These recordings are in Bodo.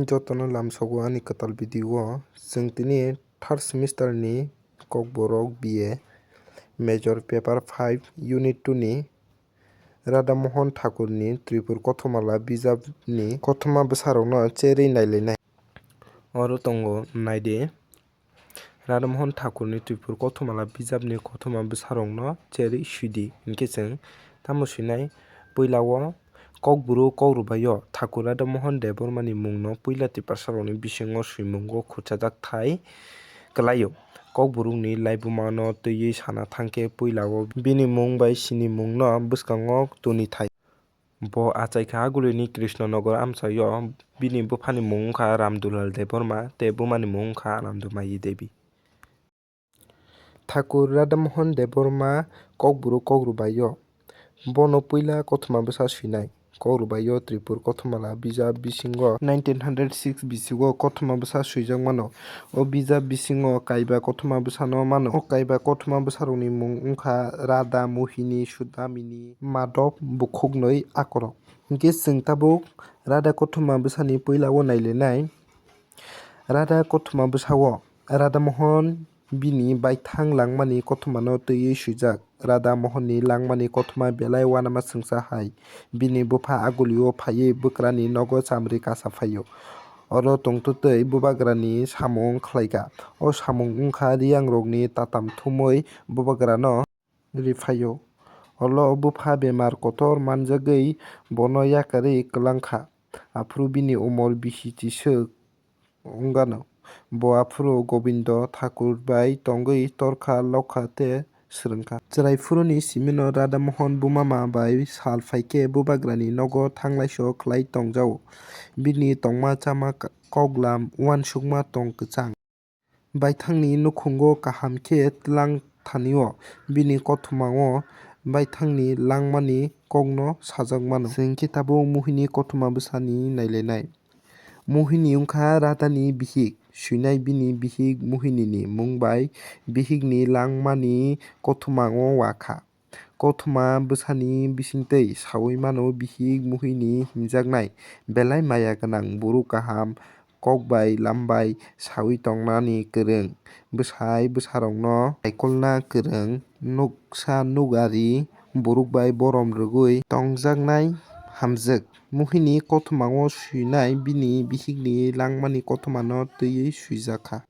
Jotono lamsogo ani kwtal video chwng tini third semester ni kok borok BA major paper 5 unit 2 ni Radhamohan Thakur ni Tripur Kothomala bijap ni kothoma bwsarok no cherui nailainai. Oro tongo naide Radhamohan Thakur ni Tripur Kothomala bijap ni kothoma bwsarok no cherui suidi hinkhe chwng tamo swinai puila o kokboro kokrwbai o Thakur Radhamohan Deborma ni mung no puila twi pasaron ni bisingo swimungo khurchajak thai klai o. Kokborok ni laibuma no twiwi sana thangkhe puila o bini mung bai sini mung no bwskango tonithai. Bo achaikha agulini Krishnanagar amchaio bini bwphani mung wngkha Ramdulal Deborma tei bumani mung wngkha Anandamayi Devi. Thakur Radhamohan Deborma kokboro kokrwbai o bono puila kothoma bwsa swinai. Kokrwbai o Tripur Kothomala bijap bisingo 1906 bisingo kothoma bwsa swijak mano. O bijap bisingo kaiba kothoma bwsa no mano. O kaiba kothoma bwsarokni mung wngkha Radha Mohini Sudamini Madhav Bukhuknwi Akorok. Hinkhe chwng tabuk Radha kothoma bwsani puila o nailainai. Radha kothoma bwsao Radhamohan bini baithang langmani kothoma no twiwi swijak. Radha Mohan ni langmani kothoma belai uanama chwngsa hai. Bini bwpha agulio phaiwi bwkrani nogo chamrwi kasa faio. Oro tongtwtwi bwbagrani samung khlaikha. O samung wngkha rwiyangrokni tatam thumui bwbagra no rwfaio. Olo bwpha bemar kotor manjagwi bono yakarwi kwlangkha. Afuru bini umor bisi tisuk wngmano. Bo afuru Gobindo Thakur bai tongwi torkha lokha tei swrwngkha. Chwraifuru ni simi no Radhamohan bumama bai sal faikhe bwbagrani nogo thanglaiso khlai tongjao. Bini tongma chama koklam uansukma tong kwchang. Baithangni nukhungo kaham khe tlang thanio bini kothoma o baithangni langmani kok no sajak mano. Chwng khe tabuk Mohini kothoma bwsani nailainai. Mohini wngkha Radhani bihig. Swinai bini bihig Mohini ni mung bai bihig ni langmani kothoma o wakha. Kothoma bwsani bisingtwi sawui mano bihig Mohini himjaknai belai maya gwnang boro kaham kok bai lambai sawui tongnani kwrwng. Bwsai bwsarok no saikolna kwrwng nuksa nukari borok bai borom rwgui tongjaknai hamjak. Mohini kothoma o swinai bini bihigni langmani kothoma no twiwi swijakha.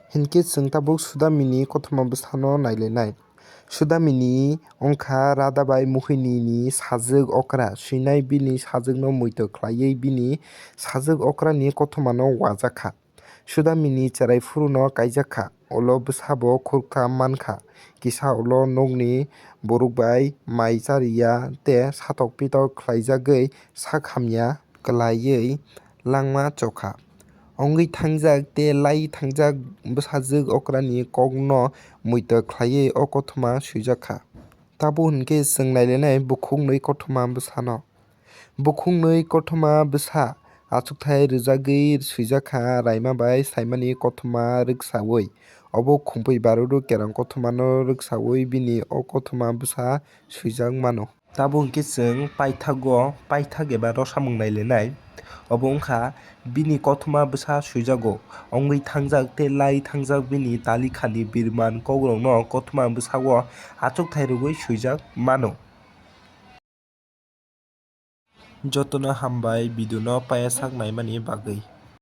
Hinkhe chwng tabuk Sudamini kothoma bwsa no nailainai. Sudamini wngkha Radha bai Mohini ni sajak okra. Swinai bini sajak no muitu khlaiwi bini sajak okra ni kothoma no wajakha. Sudamini cheraifuru no kaijakha. Ulo bwsabo khurka mankha. Kisa ulo nukni borok bai mai chariya tei satok pitok khlaijagwi sak hamya kwlaiwi langma chokha. Ongui thangjak tei laiwi thangjak bwsajak okrani kok no muitu khlaiwi o kothoma swijakha. Tabo hinkhe chwng nailainai bukhuknwi kothoma bwsa no. Bukhuknwi kothoma bwsa achukthai rwjagwi swijakha raima bai saimani kothoma rwksawi. Obo khumpi barodo kerong kothoma no rwksawi bini o kothoma bwsa swijak mano. Tabo hinkhe chwng paithak eba rosamung nailainai. Obo wngkha bini kothoma bwsa swijago. Ongui thangjak tei laiwi thangjak bini talikha ni birman kokrak no kothoma bwsao achukthai rwgui swijak mano. Jotono hambai video no paiyasak naimani bagwi.